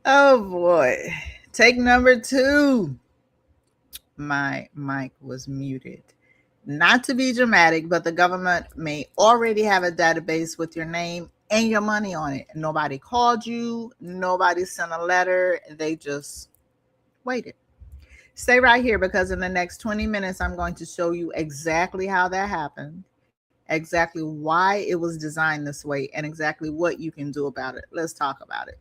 Oh boy. Take number 2. My mic was muted. Not to be dramatic, but the government may already have a database with your name and your money on it. Nobody called you, nobody sent a letter, they just waited. Stay right here because in the next 20 minutes, I'm going to show you exactly how that happened, exactly why it was designed this way, and exactly what you can do about it. Let's talk about it.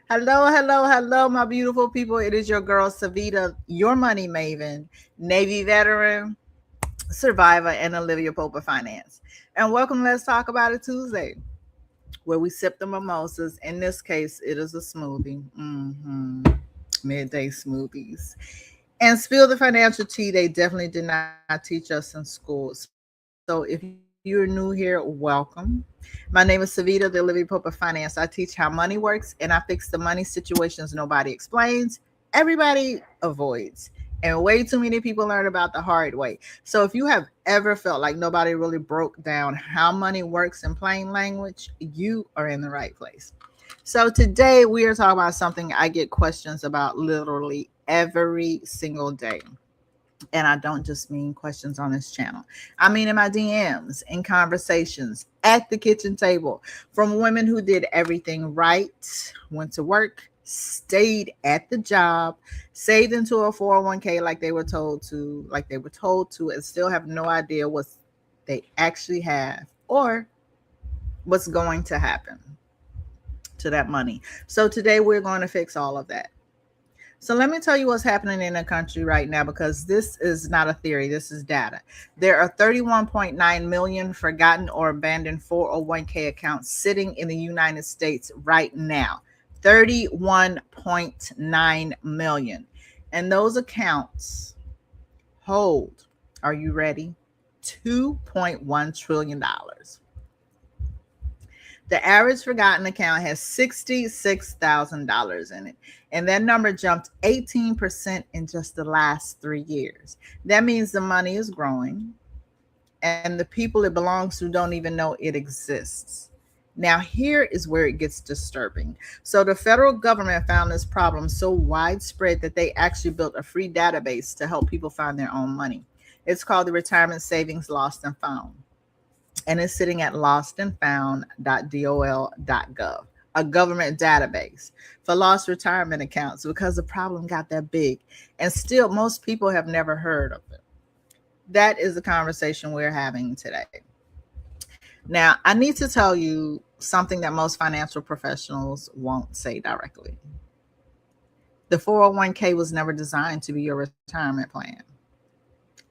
Hello, hello, hello, my beautiful people. It is your girl, SaVita, your money maven, Navy veteran, survivor, and Olivia Pope of Finance. And welcome to Let's Talk About It Tuesday, where we sip the mimosas. In this case, it is a smoothie. Midday smoothies. And spill the financial tea they definitely did not teach us in school. So if you're new here, welcome. My name is Savita, the Olivia Pope of Finance. I teach how money works and I fix the money situations nobody explains, everybody avoids. And way too many people learn about the hard way. So if you have ever felt like nobody really broke down how money works in plain language, you are in the right place. So today we are talking about something I get questions about literally every single day. And I don't just mean questions on this channel. I mean in my DMs, in conversations, at the kitchen table, from women who did everything right, went to work, stayed at the job, saved into a 401k like they were told to, and still have no idea what they actually have or what's going to happen to that money. So today we're going to fix all of that. So let me tell you what's happening in the country right now, because this is not a theory, this is data. There are 31.9 million forgotten or abandoned 401k accounts sitting in the United States right now. 31.9 million. And those accounts hold, are you ready? $2.1 trillion. The average forgotten account has $66,000 in it, and that number jumped 18% in just the last 3 years. That means the money is growing, and the people it belongs to don't even know it exists. Now, here is where it gets disturbing. So, the federal government found this problem so widespread that they actually built a free database to help people find their own money. It's called the Retirement Savings Lost and Found, and it's sitting at lostandfound.dol.gov, a government database for lost retirement accounts, because the problem got that big. And still, most people have never heard of it. That is the conversation we're having today. Now, I need to tell you something that most financial professionals won't say directly. The 401k was never designed to be your retirement plan.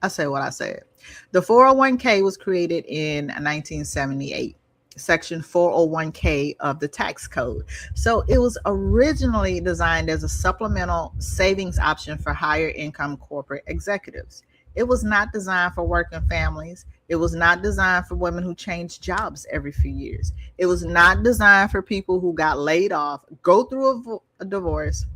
I say what I said. The 401k was created in 1978, Section 401k of the tax code. So it was originally designed as a supplemental savings option for higher income corporate executives. It was not designed for working families. It was not designed for women who changed jobs every few years. It was not designed for people who got laid off, go through a divorce,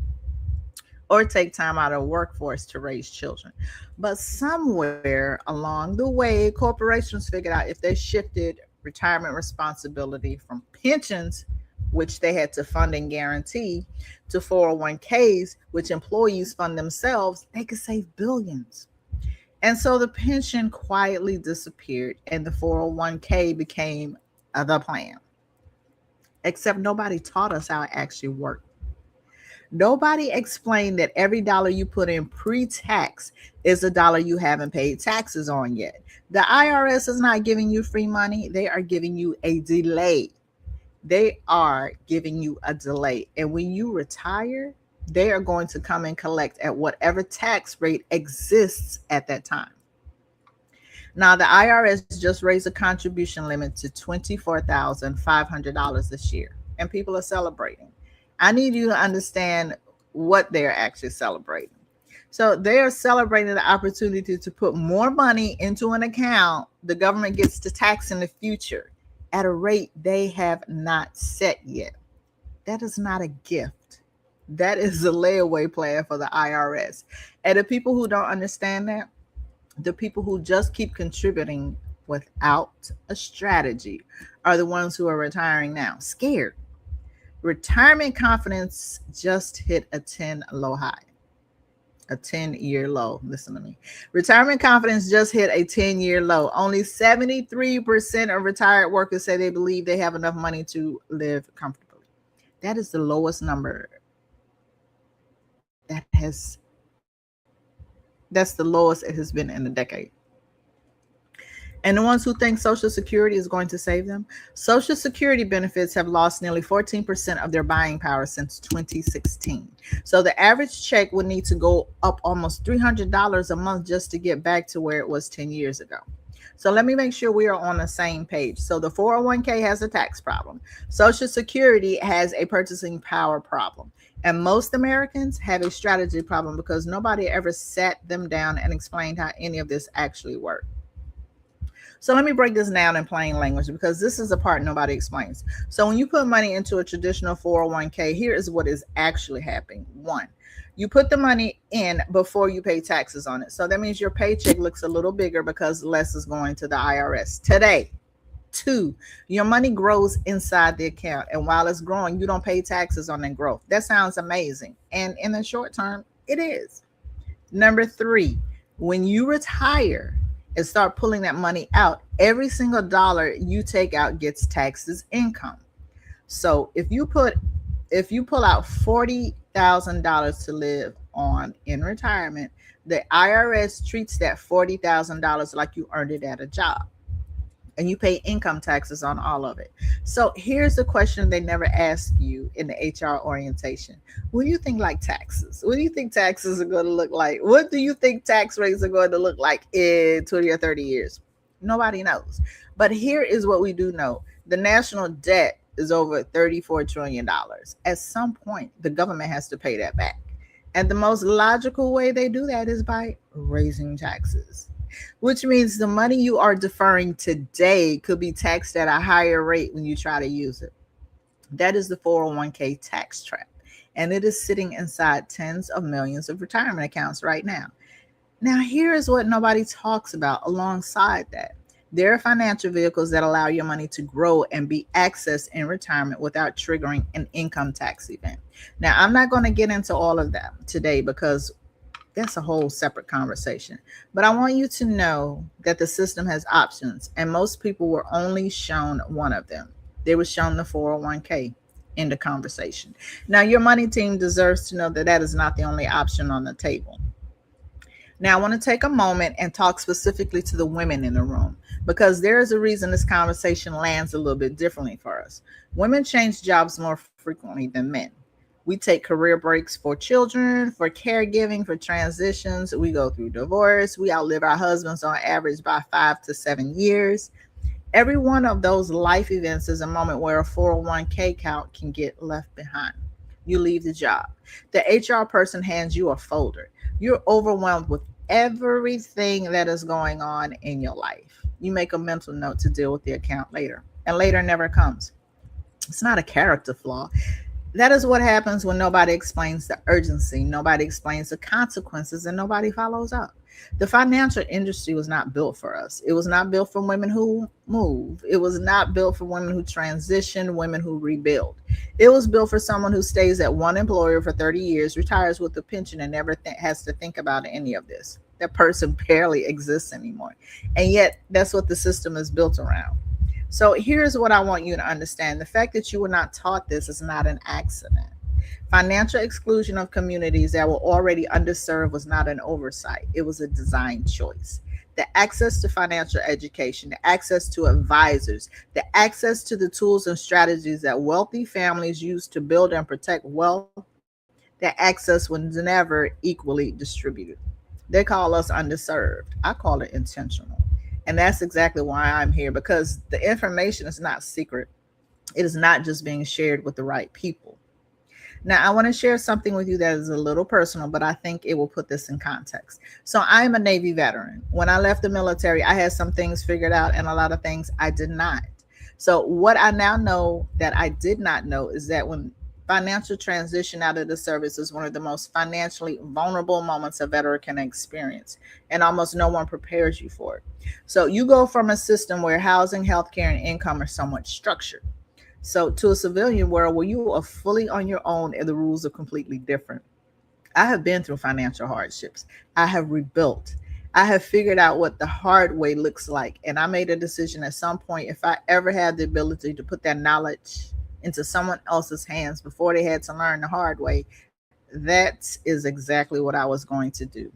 or take time out of the workforce to raise children. But somewhere along the way, corporations figured out if they shifted retirement responsibility from pensions, which they had to fund and guarantee, to 401ks, which employees fund themselves, they could save billions. And so the pension quietly disappeared and the 401k became the plan. Except nobody taught us how it actually worked. Nobody explained that every dollar you put in pre-tax is a dollar you haven't paid taxes on yet. The IRS is not giving you free money, they are giving you a delay. They are giving you a delay. And when you retire, they are going to come and collect at whatever tax rate exists at that time. Now, the IRS just raised a contribution limit to $24,500 this year, and people are celebrating. I need you to understand what they're actually celebrating. So they are celebrating the opportunity to put more money into an account the government gets to tax in the future at a rate they have not set yet. That is not a gift. That is a layaway plan for the IRS. And the people who don't understand that, the people who just keep contributing without a strategy are the ones who are retiring now, scared. Retirement confidence just hit a 10 low high, a 10-year low. Listen to me. Retirement confidence just hit a 10-year low. Only 73% of retired workers say they believe they have enough money to live comfortably. That is the lowest number that's the lowest it has been in a decade. And the ones who think Social Security is going to save them, Social Security benefits have lost nearly 14% of their buying power since 2016. So the average check would need to go up almost $300 a month just to get back to where it was 10 years ago. So let me make sure we are on the same page. So the 401k has a tax problem. Social Security has a purchasing power problem. And most Americans have a strategy problem because nobody ever sat them down and explained how any of this actually worked. So let me break this down in plain language because this is the part nobody explains. So when you put money into a traditional 401k, here is what is actually happening. One, you put the money in before you pay taxes on it. So that means your paycheck looks a little bigger because less is going to the IRS today. Two, your money grows inside the account. And while it's growing, you don't pay taxes on that growth. That sounds amazing. And in the short term, it is. Number three, when you retire and start pulling that money out, every single dollar you take out gets taxed as income. So if you pull out $40,000 to live on in retirement, the IRS treats that $40,000 like you earned it at a job. And you pay income taxes on all of it. So here's the question they never ask you in the HR orientation. What do you think like taxes? What do you think taxes are going to look like? What do you think tax rates are going to look like in 20 or 30 years? Nobody knows. But here is what we do know. The national debt is over $34 trillion. At some point, the government has to pay that back. And the most logical way they do that is by raising taxes, which means the money you are deferring today could be taxed at a higher rate when you try to use it. That is the 401k tax trap. And it is sitting inside tens of millions of retirement accounts right now. Now, here is what nobody talks about alongside that. There are financial vehicles that allow your money to grow and be accessed in retirement without triggering an income tax event. Now, I'm not going to get into all of that today because that's a whole separate conversation. But I want you to know that the system has options, and most people were only shown one of them. They were shown the 401k in the conversation. Now, your money team deserves to know that that is not the only option on the table. Now, I want to take a moment and talk specifically to the women in the room because there is a reason this conversation lands a little bit differently for us. Women change jobs more frequently than men. We take career breaks for children, for caregiving, for transitions. We go through divorce. We outlive our husbands on average by 5 to 7 years. Every one of those life events is a moment where a 401k account can get left behind. You leave the job. The HR person hands you a folder. You're overwhelmed with everything that is going on in your life. You make a mental note to deal with the account later, and later never comes. It's not a character flaw. That is what happens when nobody explains the urgency, nobody explains the consequences, and nobody follows up. The financial industry was not built for us. It was not built for women who move. It was not built for women who transition, women who rebuild. It was built for someone who stays at one employer for 30 years, retires with a pension, and never has to think about any of this. That person barely exists anymore. And yet, that's what the system is built around. So here's what I want you to understand. The fact that you were not taught this is not an accident. Financial exclusion of communities that were already underserved was not an oversight. It was a design choice. The access to financial education, the access to advisors, the access to the tools and strategies that wealthy families use to build and protect wealth, that access was never equally distributed. They call us underserved. I call it intentional. And that's exactly why I'm here, because the information is not secret. It is not just being shared with the right people. Now, I want to share something with you that is a little personal, but I think it will put this in context. So I'm a Navy veteran. When I left the military, I had some things figured out and a lot of things I did not. So what I now know that I did not know is that when Financial transition out of the service is one of the most financially vulnerable moments a veteran can experience, and almost no one prepares you for it. So you go from a system where housing, healthcare, and income are somewhat structured. So to a civilian world where you are fully on your own and the rules are completely different. I have been through financial hardships. I have rebuilt. I have figured out what the hard way looks like. And I made a decision at some point, if I ever had the ability to put that knowledge into someone else's hands before they had to learn the hard way, that is exactly what I was going to do.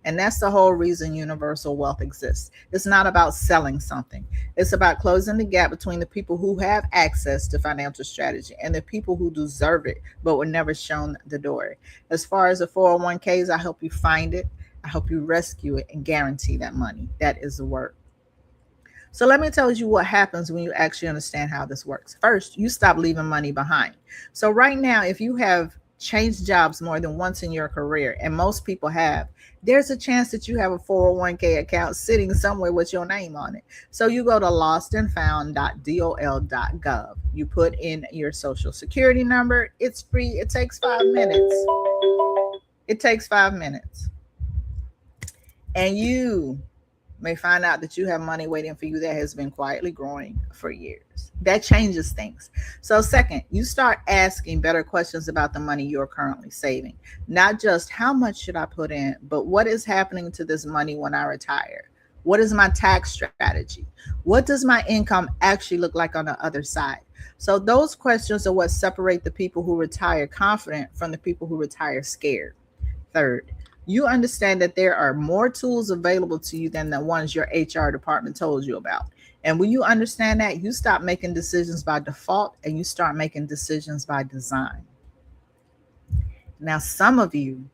And that's the whole reason universal wealth exists. It's not about selling something. It's about closing the gap between the people who have access to financial strategy and the people who deserve it but were never shown the door. As far as the 401ks, I help you find it, I help you rescue it, and guarantee that money. That is the work. So let me tell you what happens when you actually understand how this works. First, you stop leaving money behind. So right now, if you have changed jobs more than once in your career, and most people have, there's a chance that you have a 401k account sitting somewhere with your name on it. So you go to lostandfound.dol.gov. You put in your social security number. It's free. It takes 5 minutes. It takes 5 minutes. And you may find out that you have money waiting for you that has been quietly growing for years. That changes things. So second, you start asking better questions about the money you're currently saving. Not just how much should I put in, but what is happening to this money when I retire? What is my tax strategy? What does my income actually look like on the other side? So those questions are what separate the people who retire confident from the people who retire scared. Third, you understand that there are more tools available to you than the ones your HR department told you about. And when you understand that, you stop making decisions by default and you start making decisions by design. Now, some of you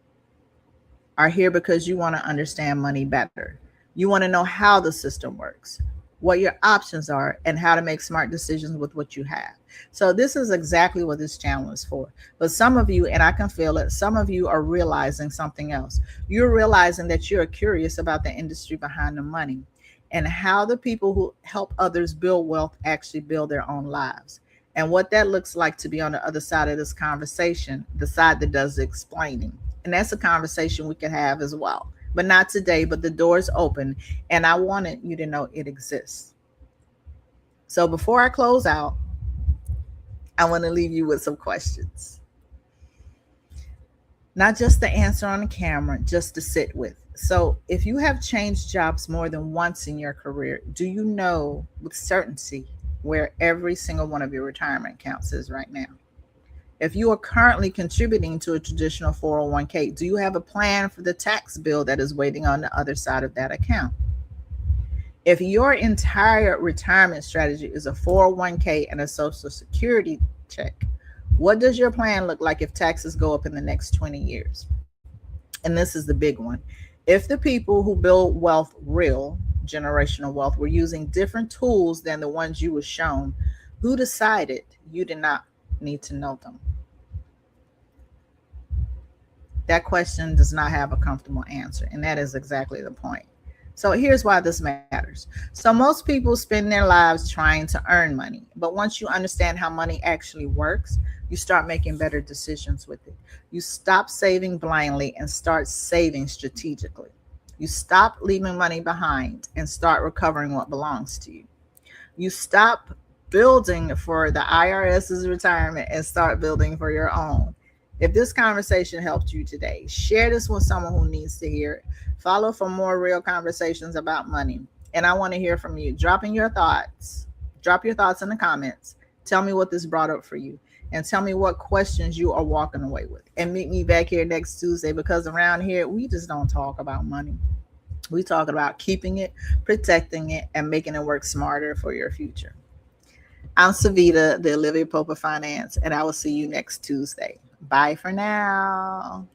are here because you want to understand money better. You want to know how the system works, what your options are, and how to make smart decisions with what you have. So this is exactly what this channel is for. But some of you, and I can feel it, some of you are realizing something else. You're realizing that you're curious about the industry behind the money and how the people who help others build wealth actually build their own lives. And what that looks like to be on the other side of this conversation, the side that does the explaining. And that's a conversation we can have as well. But not today, but the door's open. And I wanted you to know it exists. So before I close out, I want to leave you with some questions. Not just the answer on the camera, just to sit with. So if you have changed jobs more than once in your career, do you know with certainty where every single one of your retirement accounts is right now? If you are currently contributing to a traditional 401k, do you have a plan for the tax bill that is waiting on the other side of that account? If your entire retirement strategy is a 401k and a social security check, what does your plan look like if taxes go up in the next 20 years? And this is the big one. If the people who build wealth, real generational wealth, were using different tools than the ones you were shown, who decided you did not need to know them? That question does not have a comfortable answer, and that is exactly the point. So here's why this matters. So most people spend their lives trying to earn money, but once you understand how money actually works, you start making better decisions with it. You stop saving blindly and start saving strategically. You stop leaving money behind and start recovering what belongs to you. You stop building for the IRS's retirement and start building for your own. If this conversation helped you today, share this with someone who needs to hear it. Follow for more real conversations about money. And I want to hear from you. Drop your thoughts in the comments. Tell me what this brought up for you. And tell me what questions you are walking away with. And meet me back here next Tuesday, because around here, we just don't talk about money. We talk about keeping it, protecting it, and making it work smarter for your future. I'm SaVita, the Olivia of Finance, and I will see you next Tuesday. Bye for now.